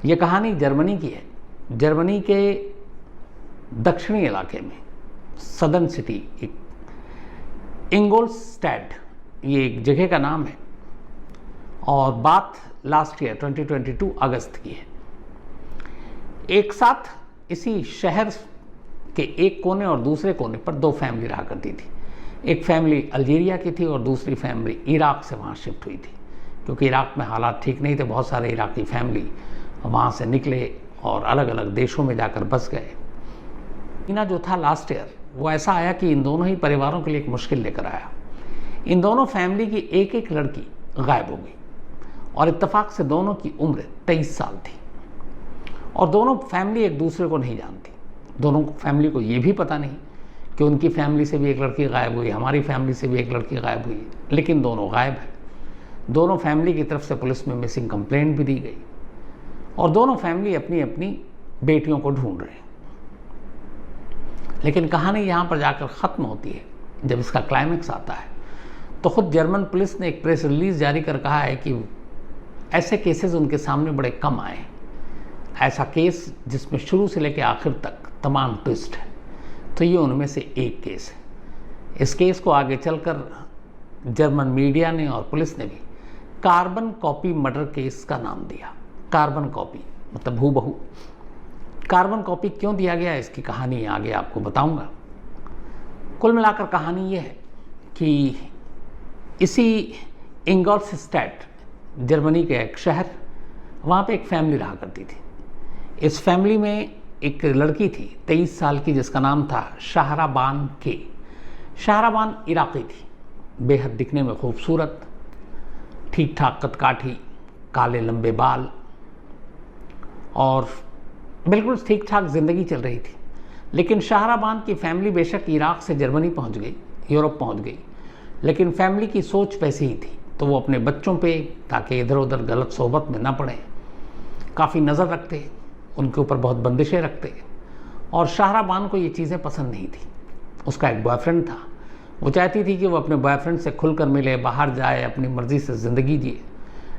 ये कहानी जर्मनी की है। जर्मनी के दक्षिणी इलाके में सदर्न सिटी इंगोल्स्टैड, ये एक जगह का नाम है, और बात लास्ट ईयर 2022 अगस्त की है। एक साथ इसी शहर के एक कोने और दूसरे कोने पर दो फैमिली रहा करती थी। एक फैमिली अल्जीरिया की थी और दूसरी फैमिली इराक से वहाँ शिफ्ट हुई थी, क्योंकि इराक में हालात ठीक नहीं थे। बहुत सारे इराकी फैमिली वहाँ से निकले और अलग अलग देशों में जाकर बस गए। महीना जो था लास्ट ईयर, वो ऐसा आया कि इन दोनों ही परिवारों के लिए एक मुश्किल लेकर आया। इन दोनों फैमिली की एक एक लड़की गायब हो गई और इत्तेफाक से दोनों की उम्र 23 साल थी, और दोनों फैमिली एक दूसरे को नहीं जानती। दोनों फैमिली को ये भी पता नहीं कि उनकी फैमिली से भी एक लड़की गायब हुई, हमारी फैमिली से भी एक लड़की गायब हुई, लेकिन दोनों गायब है। दोनों फैमिली की तरफ से पुलिस में मिसिंग कंप्लेंट भी दी गई और दोनों फैमिली अपनी अपनी बेटियों को ढूंढ रहे हैं। लेकिन कहानी यहाँ पर जाकर ख़त्म होती है जब इसका क्लाइमेक्स आता है। तो खुद जर्मन पुलिस ने एक प्रेस रिलीज़ जारी कर कहा है कि ऐसे केसेस उनके सामने बड़े कम आए। ऐसा केस जिसमें शुरू से लेकर आखिर तक तमाम ट्विस्ट है, तो ये उनमें से एक केस है। इस केस को आगे चलकर जर्मन मीडिया ने और पुलिस ने भी कार्बन कॉपी मर्डर केस का नाम दिया। कार्बन कॉपी मतलब हूबहू। कार्बन कॉपी क्यों दिया गया, इसकी कहानी आगे आपको बताऊंगा। कुल मिलाकर कहानी ये है कि इसी इंगोल्स्टैड जर्मनी के एक शहर, वहाँ पे एक फैमिली रहा करती थी। इस फैमिली में एक लड़की थी 23 साल की, जिसका नाम था शाहराबान के। शाहराबान इराकी थी, बेहद दिखने में खूबसूरत, ठीक ठाक कदकाठी, काले लंबे बाल, और बिल्कुल ठीक ठाक ज़िंदगी चल रही थी। लेकिन शाहराबान की फैमिली बेशक इराक से जर्मनी पहुंच गई, यूरोप पहुंच गई, लेकिन फैमिली की सोच वैसी ही थी। तो वो अपने बच्चों पे, ताकि इधर उधर गलत सोहबत में ना पड़े, काफ़ी नज़र रखते, उनके ऊपर बहुत बंदिशें रखते। और शाहराबान को ये चीज़ें पसंद नहीं थी। उसका एक बॉयफ्रेंड था, वो चाहती थी कि वो अपने बॉयफ्रेंड से खुलकर मिले, बाहर जाए, अपनी मर्ज़ी से ज़िंदगी जिए,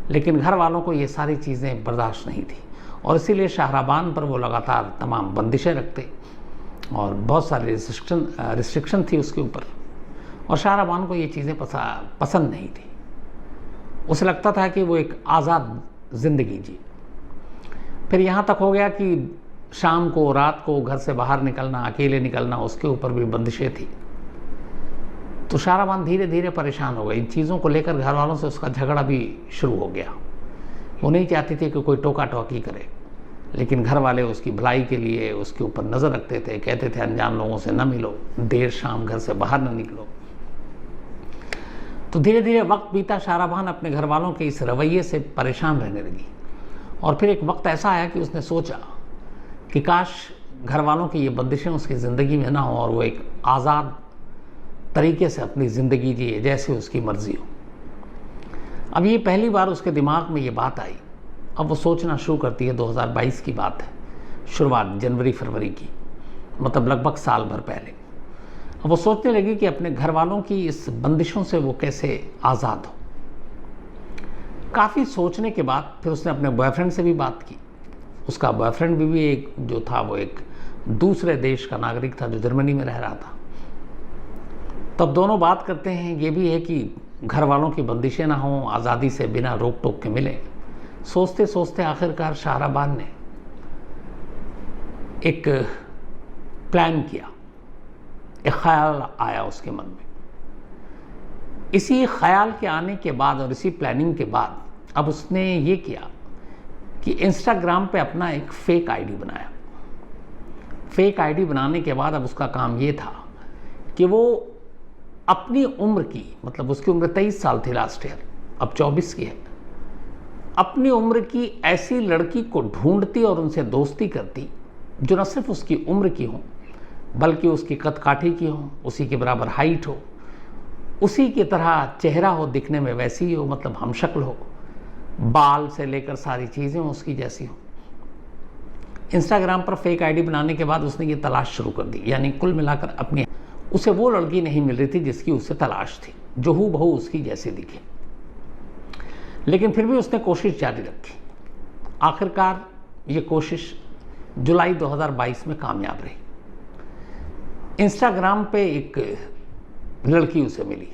लेकिन घर वालों को ये सारी चीज़ें बर्दाश्त नहीं थी, और इसीलिए शाहराबान पर वो लगातार तमाम बंदिशें रखते और बहुत सारी रिस्ट्रिक्शन थी उसके ऊपर। और शाहराबान को ये चीज़ें पसंद नहीं थी। उसे लगता था कि वो एक आज़ाद ज़िंदगी जी। फिर यहाँ तक हो गया कि शाम को, रात को घर से बाहर निकलना, अकेले निकलना, उसके ऊपर भी बंदिशें थी। तो शाहराबान धीरे धीरे परेशान हो गई। इन चीज़ों को लेकर घर वालों से उसका झगड़ा भी शुरू हो गया। वो नहीं चाहती थी कि कोई टोका टोकी करे, लेकिन घर वाले उसकी भलाई के लिए उसके ऊपर नज़र रखते थे। कहते थे अनजान लोगों से न मिलो, देर शाम घर से बाहर न निकलो। तो धीरे धीरे वक्त बीता, शाहराबान अपने घर वालों के इस रवैये से परेशान रहने लगी। और फिर एक वक्त ऐसा आया कि उसने सोचा कि काश घर वालों की ये बंदिशें उसकी ज़िंदगी में ना हो और वो एक आज़ाद तरीके से अपनी ज़िंदगी जिए, जैसे उसकी मर्ज़ी हो। अब ये पहली बार उसके दिमाग में ये बात आई। अब वो सोचना शुरू करती है, 2022 की बात है, शुरुआत जनवरी फरवरी की, मतलब लगभग साल भर पहले। अब वो सोचने लगी कि अपने घर वालों की इस बंदिशों से वो कैसे आज़ाद हो। काफ़ी सोचने के बाद फिर उसने अपने बॉयफ्रेंड से भी बात की। उसका बॉयफ्रेंड भी एक जो था, वो एक दूसरे देश का नागरिक था जो जर्मनी में रह रहा था। तब दोनों बात करते हैं। ये भी है कि घर वालों की बंदिशें ना हों, आज़ादी से बिना रोक टोक के मिले। सोचते सोचते आखिरकार शाहराबान ने एक प्लान किया, एक ख्याल आया उसके मन में। इसी ख्याल के आने के बाद और इसी प्लानिंग के बाद अब उसने ये किया कि इंस्टाग्राम पे अपना एक फेक आईडी बनाया। फेक आईडी बनाने के बाद अब उसका काम ये था कि वो अपनी उम्र की, मतलब उसकी उम्र 23 साल थी लास्ट ईयर, अब 24 की है, अपनी उम्र की ऐसी लड़की को ढूंढती और उनसे दोस्ती करती जो न सिर्फ उसकी उम्र की हो, बल्कि उसकी कदकाठी की हो, उसी के बराबर हाइट हो, उसी की तरह चेहरा हो, दिखने में वैसी ही हो, मतलब हमशक्ल हो, बाल से लेकर सारी चीज़ें उसकी जैसी हो। इंस्टाग्राम पर फेक आईडी बनाने के बाद उसने ये तलाश शुरू कर दी। यानी कुल मिलाकर अपनी उसे वो लड़की नहीं मिल रही थी जिसकी उसे तलाश थी, जो हूबहू उसकी जैसी दिखे। लेकिन फिर भी उसने कोशिश जारी रखी। आखिरकार ये कोशिश जुलाई 2022 में कामयाब रही। इंस्टाग्राम पे एक लड़की उसे मिली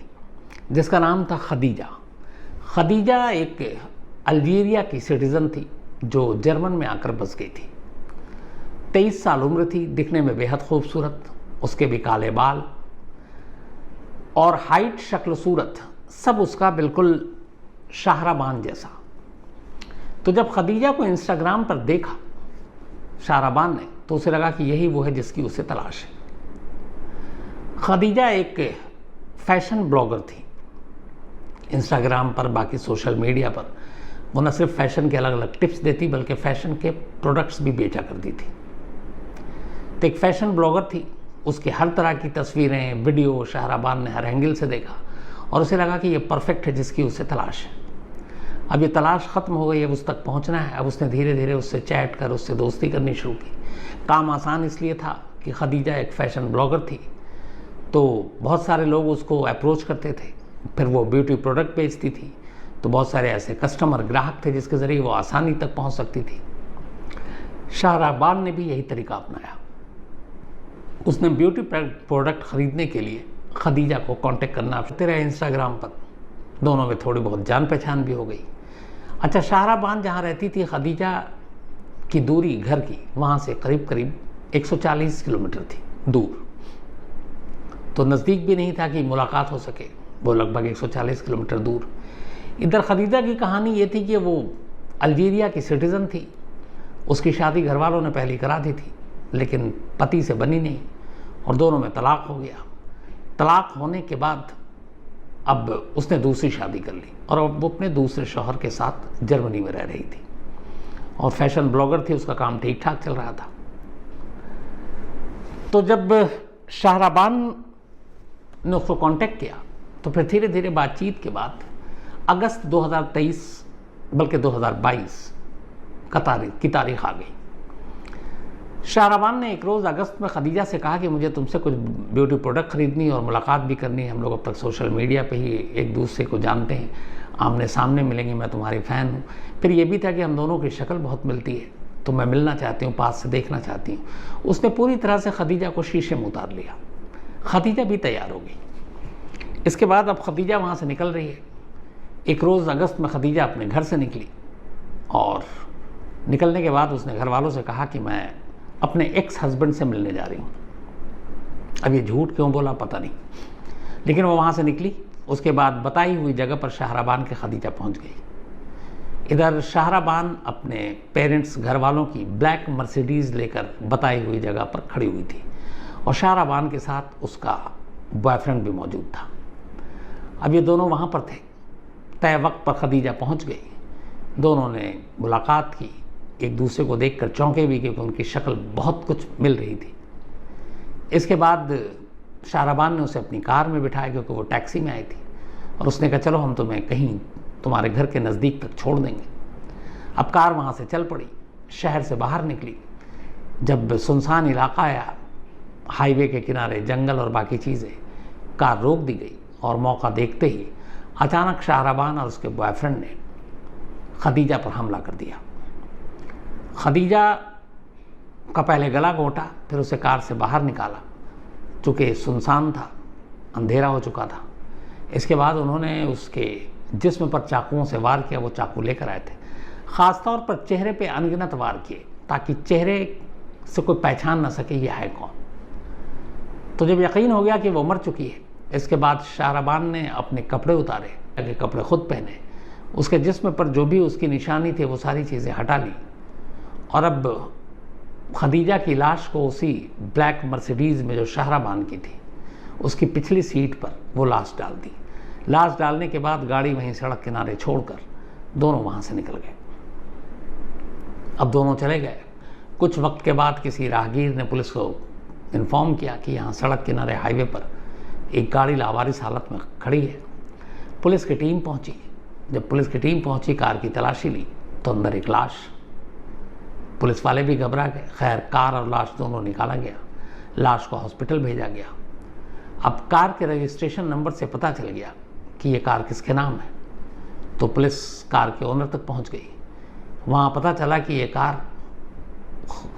जिसका नाम था खदीजा। खदीजा एक अल्जीरिया की सिटीज़न थी जो जर्मन में आकर बस गई थी। 23 साल उम्र थी, दिखने में बेहद खूबसूरत, उसके भी काले बाल और हाइट, शक्ल, सूरत सब उसका बिल्कुल शाहराबान जैसा। तो जब खदीजा को इंस्टाग्राम पर देखा शाहराबान ने तो उसे लगा कि यही वो है जिसकी उसे तलाश है। खदीजा एक फैशन ब्लॉगर थी। इंस्टाग्राम पर, बाकी सोशल मीडिया पर वो न सिर्फ फैशन के अलग अलग टिप्स देती बल्कि फैशन के प्रोडक्ट्स भी बेचा करती थी। तो एक फैशन ब्लॉगर थी, उसकी हर तरह की तस्वीरें, वीडियो शाहराबान ने हर एंगल से देखा और उसे लगा कि ये परफेक्ट है जिसकी उसे तलाश है। अब ये तलाश ख़त्म हो गई, अब उस तक पहुंचना है। अब उसने धीरे धीरे उससे चैट कर उससे दोस्ती करनी शुरू की। काम आसान इसलिए था कि खदीजा एक फ़ैशन ब्लॉगर थी, तो बहुत सारे लोग उसको अप्रोच करते थे। फिर वो ब्यूटी प्रोडक्ट बेचती थी, तो बहुत सारे ऐसे कस्टमर, ग्राहक थे जिसके ज़रिए वो आसानी तक पहुंच सकती थी। शाहराबान ने भी यही तरीका अपनाया। उसने ब्यूटी प्रोडक्ट ख़रीदने के लिए खदीजा को कांटेक्ट करना करते रहे इंस्टाग्राम पर। दोनों में थोड़ी बहुत जान पहचान भी हो गई। अच्छा, शाहराबान जहाँ रहती थी, खदीजा की दूरी घर की वहाँ से करीब करीब 140 किलोमीटर थी दूर। तो नज़दीक भी नहीं था कि मुलाकात हो सके, वो लगभग 140 किलोमीटर दूर। इधर खदीजा की कहानी ये थी कि वो अल्जीरिया की सिटीज़न थी। उसकी शादी घर वालों ने पहले करा दी थी, लेकिन पति से बनी नहीं और दोनों में तलाक हो गया। तलाक होने के बाद अब उसने दूसरी शादी कर ली और अब वो अपने दूसरे शौहर के साथ जर्मनी में रह रही थी और फैशन ब्लॉगर थी, उसका काम ठीक ठाक चल रहा था। तो जब शाहराबान ने उसको कांटेक्ट किया तो फिर धीरे धीरे बातचीत के बाद अगस्त 2023 बल्कि 2022 की तारीख आ गई। शाहराबान ने एक रोज़ अगस्त में खदीजा से कहा कि मुझे तुमसे कुछ ब्यूटी प्रोडक्ट ख़रीदनी और मुलाकात भी करनी है। हम लोग अब तक सोशल मीडिया पे ही एक दूसरे को जानते हैं, आमने सामने मिलेंगे, मैं तुम्हारी फ़ैन हूँ। फिर ये भी था कि हम दोनों की शक्ल बहुत मिलती है, तो मैं मिलना चाहती हूँ, पास से देखना चाहती हूँ। उसने पूरी तरह से खदीजा को शीशे में उतार लिया। खदीजा भी तैयार हो गई। इसके बाद अब खदीजा वहाँ से निकल रही है। एक रोज़ अगस्त में खदीजा अपने घर से निकली और निकलने के बाद उसने घर वालों से कहा कि मैं अपने एक्स हस्बैंड से मिलने जा रही हूँ। अब ये झूठ क्यों बोला पता नहीं, लेकिन वो वहाँ से निकली। उसके बाद बताई हुई जगह पर शाहराबान के खदीजा पहुँच गई। इधर शाहराबान अपने पेरेंट्स, घर वालों की ब्लैक मर्सिडीज़ लेकर बताई हुई जगह पर खड़ी हुई थी और शाहराबान के साथ उसका बॉयफ्रेंड भी मौजूद था। अब ये दोनों वहाँ पर थे। तय वक्त पर खदीजा पहुँच गई। दोनों ने मुलाकात की, एक दूसरे को देखकर चौंके भी क्योंकि उनकी शक्ल बहुत कुछ मिल रही थी। इसके बाद शाहराबान ने उसे अपनी कार में बिठाया क्योंकि वो टैक्सी में आई थी और उसने कहा चलो हम तुम्हें कहीं तुम्हारे घर के नज़दीक तक छोड़ देंगे। अब कार वहाँ से चल पड़ी, शहर से बाहर निकली। जब सुनसान इलाका आया, हाईवे के किनारे जंगल और बाकी चीज़ें, कार रोक दी गई और मौका देखते ही अचानक शाहराबान और उसके बॉयफ्रेंड ने खदीजा पर हमला कर दिया। खदीजा का पहले गला घोंटा, फिर उसे कार से बाहर निकाला। चूँकि सुनसान था, अंधेरा हो चुका था। इसके बाद उन्होंने उसके जिस्म पर चाकुओं से वार किया। वो चाकू लेकर आए थे, ख़ास तौर पर चेहरे पे अनगिनत वार किए ताकि चेहरे से कोई पहचान ना सके ये है कौन। तो जब यकीन हो गया कि वो मर चुकी है, इसके बाद शाहराबान ने अपने कपड़े उतारे, आगे कपड़े खुद पहने, उसके जिस्म पर जो भी उसकी निशानी थी वो सारी चीज़ें हटा ली और अब खदीजा की लाश को उसी ब्लैक मर्सिडीज़ में जो शाहराबान की थी उसकी पिछली सीट पर वो लाश डाल दी। लाश डालने के बाद गाड़ी वहीं सड़क किनारे छोड़कर दोनों वहाँ से निकल गए। अब दोनों चले गए। कुछ वक्त के बाद किसी राहगीर ने पुलिस को इन्फॉर्म किया कि यहाँ सड़क किनारे हाईवे पर एक गाड़ी लावारिस हालत में खड़ी है। पुलिस की टीम पहुँची। जब पुलिस की टीम पहुँची, कार की तलाशी ली तो अंदर एक लाश। पुलिस वाले भी घबरा गए। खैर, कार और लाश दोनों निकाला गया। लाश को हॉस्पिटल भेजा गया। अब कार के रजिस्ट्रेशन नंबर से पता चल गया कि ये कार किसके नाम है। तो पुलिस कार के ओनर तक पहुंच गई। वहाँ पता चला कि ये कार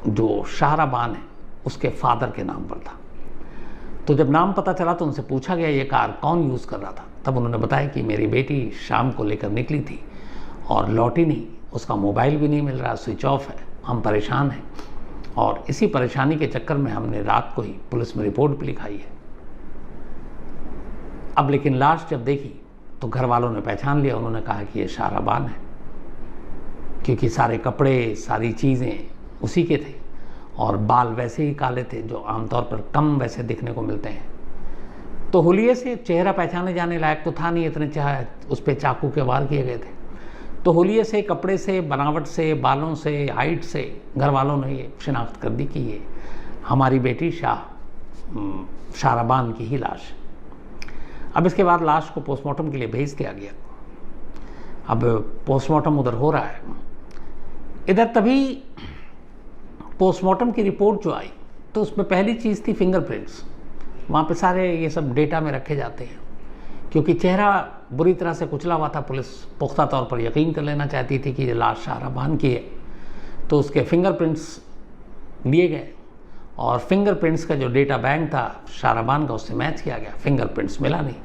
जो शाहराबान है उसके फादर के नाम पर था। तो जब नाम पता चला तो उनसे पूछा गया ये कार कौन यूज़ कर रहा था, तब उन्होंने बताया कि मेरी बेटी शाम को लेकर निकली थी और लौटी नहीं, उसका मोबाइल भी नहीं मिल रहा, स्विच ऑफ है, हम परेशान हैं और इसी परेशानी के चक्कर में हमने रात को ही पुलिस में रिपोर्ट भी लिखाई है। अब लेकिन लाश जब देखी तो घर वालों ने पहचान लिया, उन्होंने कहा कि ये शाहराबान है, क्योंकि सारे कपड़े सारी चीज़ें उसी के थे और बाल वैसे ही काले थे जो आमतौर पर कम वैसे दिखने को मिलते हैं। तो हुलिये से चेहरा पहचाने जाने लायक तो था नहीं, इतने उस पर चाकू के वार किए गए थे। तो हुलिये से, कपड़े से, बनावट से, बालों से, हाइट से घर वालों ने ये शिनाख्त कर दी कि ये हमारी बेटी शाहराबान की ही लाश है। अब इसके बाद लाश को पोस्टमार्टम के लिए भेज दिया गया। अब पोस्टमार्टम उधर हो रहा है, इधर तभी पोस्टमार्टम की रिपोर्ट जो आई तो उसमें पहली चीज़ थी फिंगरप्रिंट्स। वहाँ पे सारे ये सब डेटा में रखे जाते हैं, क्योंकि चेहरा बुरी तरह से कुचला हुआ था। पुलिस पुख्ता तौर पर यकीन कर लेना चाहती थी कि ये लाश शाहराबान की है, तो उसके फिंगरप्रिंट्स लिए गए और फिंगरप्रिंट्स का जो डेटा बैंक था शाहराबान का उससे मैच किया गया, फिंगरप्रिंट्स मिला नहीं।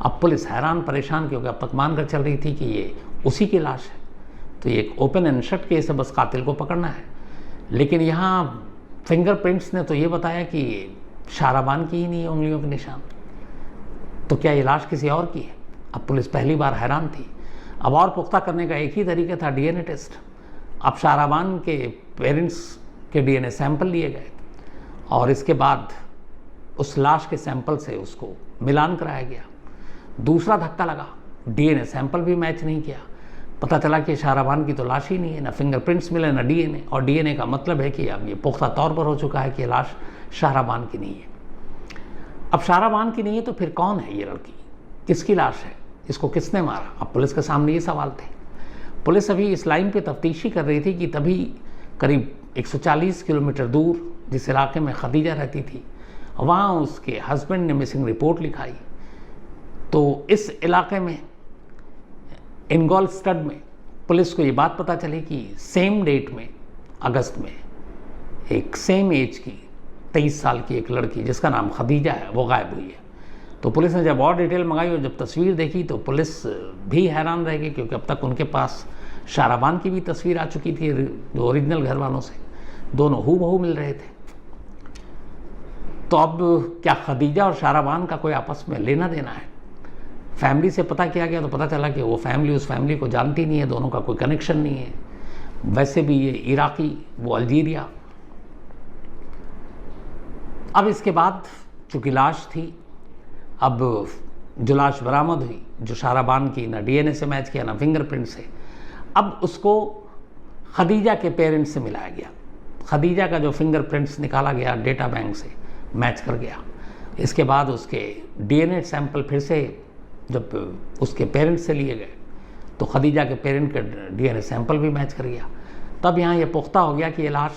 अब पुलिस हैरान परेशान, क्योंकि अब तक मानकर चल रही थी कि ये उसी की लाश है, तो ये एक ओपन एंड शट केस है, बस कातिल को पकड़ना है। लेकिन यहाँ फिंगरप्रिंट्स ने तो ये बताया कि शाहराबान की ही नहीं है उंगलियों के निशान, तो क्या ये लाश किसी और की है? अब पुलिस पहली बार हैरान थी। अब और पुख्ता करने का एक ही तरीका था, डीएनए टेस्ट। अब शाहराबान के पेरेंट्स के डीएनए सैंपल लिए गए और इसके बाद उस लाश के सैंपल से उसको मिलान कराया गया। दूसरा धक्का लगा, डीएनए सैंपल भी मैच नहीं किया। पता चला कि शाहराबान की तो लाश ही नहीं है, ना फिंगरप्रिंट्स मिले ना डीएनए, और डीएनए का मतलब है कि अब ये पुख्ता तौर पर हो चुका है कि ये लाश शाहराबान की नहीं है। अब शाहराबान की नहीं है तो फिर कौन है ये लड़की, किसकी लाश है, इसको किसने मारा? अब पुलिस के सामने ये सवाल थे। पुलिस अभी इस लाइन पे तफ्तीशी कर रही थी कि तभी करीब 140 किलोमीटर दूर जिस इलाके में खदीजा रहती थी, वहाँ उसके हस्बैंड ने मिसिंग रिपोर्ट लिखाई। तो इस इलाके में इंगोलस्टड में पुलिस को ये बात पता चली कि सेम डेट में अगस्त में एक सेम एज की 23 साल की एक लड़की जिसका नाम खदीजा है वो गायब हुई है। तो पुलिस ने जब और डिटेल मंगाई और जब तस्वीर देखी तो पुलिस भी हैरान रह गई, क्योंकि अब तक उनके पास शाहराबान की भी तस्वीर आ चुकी थी जो ओरिजिनल घर वालों से, दोनों हूबहू मिल रहे थे। तो अब क्या खदीजा और शाहराबान का कोई आपस में लेना देना है? फैमिली से पता किया गया तो पता चला कि वो फैमिली उस फैमिली को जानती नहीं है, दोनों का कोई कनेक्शन नहीं है। वैसे भी ये इराकी, वो अल्जीरिया। अब इसके बाद चूँकि लाश थी, अब जो लाश बरामद हुई जो शाहराबान की, ना डीएनए से मैच किया ना फिंगरप्रिंट से, अब उसको खदीजा के पेरेंट्स से मिलाया गया। खदीजा का जो फिंगरप्रिंट्स निकाला गया डेटा बैंक से मैच कर गया। इसके बाद उसके डीएनए सैंपल फिर से जब उसके पेरेंट्स से लिए गए तो खदीजा के पेरेंट के डीएनए सैंपल भी मैच कर गया। तब यहाँ ये पुख्ता हो गया कि ये लाश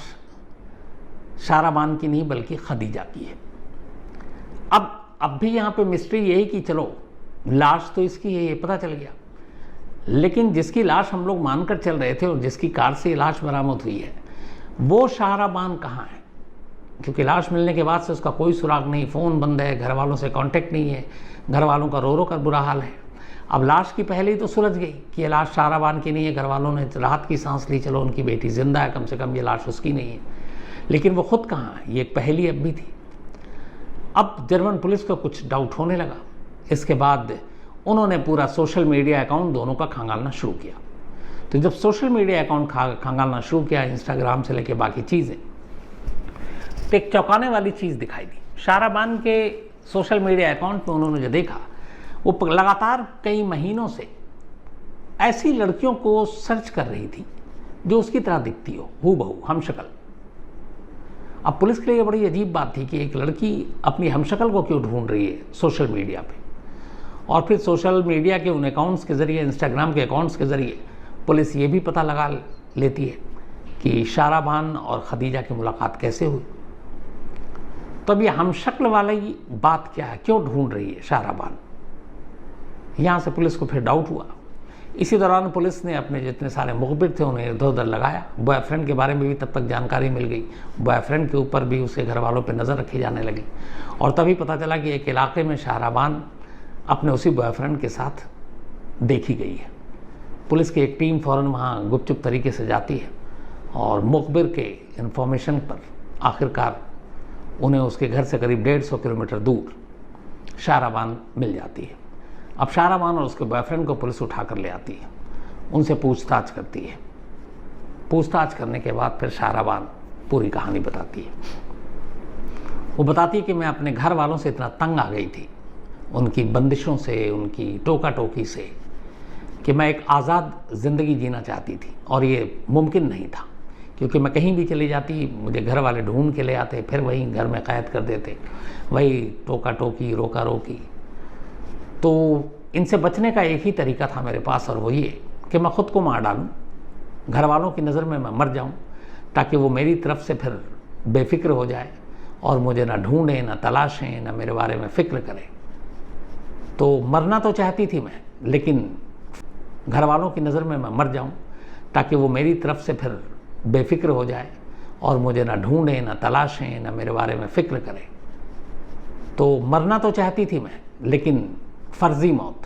शाहराबान की नहीं बल्कि खदीजा की है। अब भी यहाँ पे मिस्ट्री यही कि चलो लाश तो इसकी है, ये पता चल गया, लेकिन जिसकी लाश हम लोग मानकर चल रहे थे और जिसकी कार से लाश बरामद हुई है वो शाहराबान कहाँ है? क्योंकि लाश मिलने के बाद से उसका कोई सुराग नहीं, फ़ोन बंद है, घर वालों से कांटेक्ट नहीं है, घर वालों का रो रो कर बुरा हाल है। अब लाश की पहले ही तो सुलझ गई कि ये लाश शाहराबान की नहीं है। घर वालों ने राहत की सांस ली, चलो उनकी बेटी जिंदा है, कम से कम ये लाश उसकी नहीं है। लेकिन वो खुद कहाँ है, ये एक पहेली अब भी थी। अब जर्मन पुलिस को कुछ डाउट होने लगा। इसके बाद उन्होंने पूरा सोशल मीडिया अकाउंट दोनों का खंगालना शुरू किया। तो जब सोशल मीडिया अकाउंट खंगालना शुरू किया, इंस्टाग्राम से लेके बाकी चीज़ें, तो एक चौंकाने वाली चीज़ दिखाई दी। शाहराबान के सोशल मीडिया अकाउंट में उन्होंने जो देखा, वो लगातार कई महीनों से ऐसी लड़कियों को सर्च कर रही थी जो उसकी तरह दिखती हो, हूबहू हमशक्ल। अब पुलिस के लिए बड़ी अजीब बात थी कि एक लड़की अपनी हमशक्ल को क्यों ढूंढ रही है सोशल मीडिया पे। और फिर सोशल मीडिया के उन अकाउंट्स के ज़रिए, इंस्टाग्राम के अकाउंट्स के ज़रिए पुलिस ये भी पता लगा लेती है कि शाहराबान और खदीजा की मुलाकात कैसे हुई। तो अब ये हमशक्ल वाली बात क्या है, क्यों ढूंढ रही है शाहराबान? यहाँ से पुलिस को फिर डाउट हुआ। इसी दौरान पुलिस ने अपने जितने सारे मुखबिर थे उन्हें इधर उधर लगाया। बॉयफ्रेंड के बारे में भी तब तक जानकारी मिल गई, बॉयफ्रेंड के ऊपर भी उसके घर वालों पर नज़र रखी जाने लगी और तभी पता चला कि एक इलाके में शाहराबान अपने उसी बॉयफ्रेंड के साथ देखी गई है। पुलिस की एक टीम फ़ौरन वहाँ गुपचुप तरीके से जाती है और मुखबिर के इन्फॉर्मेशन पर आखिरकार उन्हें उसके घर से करीब 150 किलोमीटर दूर शाहराबान मिल जाती है। अब शाहराबान और उसके बॉयफ्रेंड को पुलिस उठा कर ले आती है, उनसे पूछताछ करती है। पूछताछ करने के बाद फिर शाहराबान पूरी कहानी बताती है। वो बताती है कि मैं अपने घर वालों से इतना तंग आ गई थी, उनकी बंदिशों से, उनकी टोका टोकी से, कि मैं एक आज़ाद ज़िंदगी जीना चाहती थी और ये मुमकिन नहीं था, क्योंकि मैं कहीं भी चली जाती मुझे घर वाले ढूंढ के ले आते, फिर वहीं घर में कैद कर देते, वही टोका टोकी, रोका रोकी। तो इनसे बचने का एक ही तरीका था मेरे पास और वो ये कि मैं ख़ुद को मार डालूं, घर वालों की नज़र में मैं मर जाऊं, ताकि वो मेरी तरफ से फिर बेफिक्र हो जाए और मुझे ना ढूंढें, ना तलाशें, ना मेरे बारे में फ़िक्र करें। तो मरना तो चाहती थी मैं, लेकिन घर वालों की नज़र में मैं मर जाऊं ताकि वो मेरी तरफ से फिर बेफिक्र हो जाए और मुझे ना ढूंढें, ना तलाशें, ना मेरे बारे में फ़िक्र करें। तो मरना तो चाहती थी मैं, लेकिन फ़र्ज़ी मौत,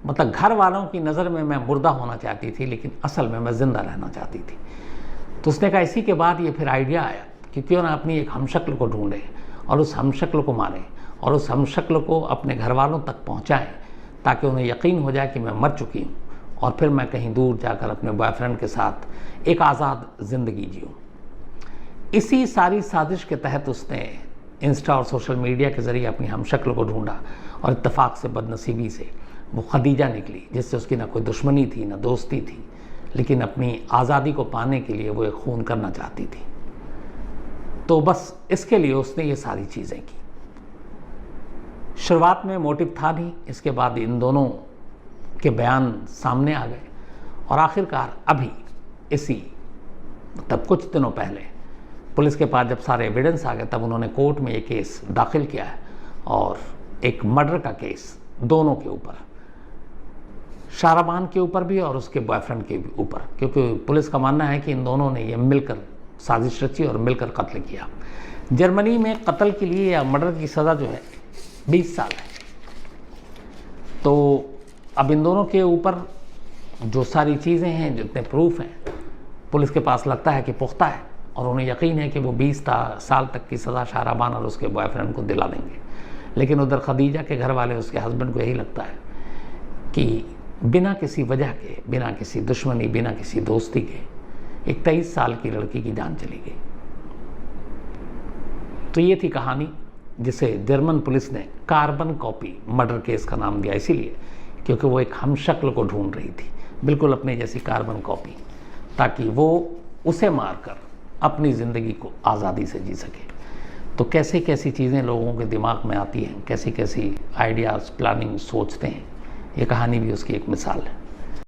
मतलब घर वालों की नज़र में मैं मुर्दा होना चाहती थी, लेकिन असल में मैं ज़िंदा रहना चाहती थी। तो उसने कहा, इसी के बाद ये फिर आइडिया आया कि क्यों ना अपनी एक हमशक्ल को ढूंढें और उस हमशक्ल को मारें और उस हमशक्ल को अपने घर वालों तक पहुँचाएँ, ताकि उन्हें यकीन हो जाए कि मैं मर चुकी हूँ और फिर मैं कहीं दूर जाकर अपने बॉयफ्रेंड के साथ एक आज़ाद ज़िंदगी जीऊँ। इसी सारी साजिश के तहत उसने इंस्टा और सोशल मीडिया के ज़रिए अपनी हमशक्ल को ढूंढा और इत्तेफाक से, बदनसीबी से वो खदीजा निकली, जिससे उसकी ना कोई दुश्मनी थी, ना दोस्ती थी, लेकिन अपनी आज़ादी को पाने के लिए वो एक खून करना चाहती थी। तो बस इसके लिए उसने ये सारी चीज़ें की। शुरुआत में मोटिव था नहीं, इसके बाद इन दोनों के बयान सामने आ गए और आखिरकार अभी इसी तब कुछ दिनों पहले पुलिस के पास जब सारे एविडेंस आ गए, तब उन्होंने कोर्ट में ये केस दाखिल किया है और एक मर्डर का केस दोनों के ऊपर, शाहराबान के ऊपर भी और उसके बॉयफ्रेंड के भी ऊपर, क्योंकि पुलिस का मानना है कि इन दोनों ने ये मिलकर साजिश रची और मिलकर कत्ल किया। जर्मनी में कत्ल के लिए या मर्डर की सज़ा जो है 20 साल है। तो अब इन दोनों के ऊपर जो सारी चीज़ें हैं, जितने प्रूफ हैं, पुलिस के पास लगता है कि पुख्ता है और उन्हें यकीन है कि वो 20 साल तक की सज़ा शाहराबान और उसके बॉयफ्रेंड को दिला देंगे। लेकिन उधर खदीजा के घर वाले, उसके हस्बैंड को यही लगता है कि बिना किसी वजह के, बिना किसी दुश्मनी, बिना किसी दोस्ती के एक 23 साल की लड़की की जान चली गई। तो ये थी कहानी, जिसे जर्मन पुलिस ने कार्बन कॉपी मर्डर केस का नाम दिया, इसीलिए क्योंकि वो एक हमशक्ल को ढूंढ रही थी, बिल्कुल अपने जैसी कार्बन कॉपी, ताकि वो उसे मारकर अपनी ज़िंदगी को आज़ादी से जी सके। तो कैसे कैसी चीज़ें लोगों के दिमाग में आती हैं, कैसी कैसी आइडियाज़, प्लानिंग सोचते हैं, ये कहानी भी उसकी एक मिसाल है।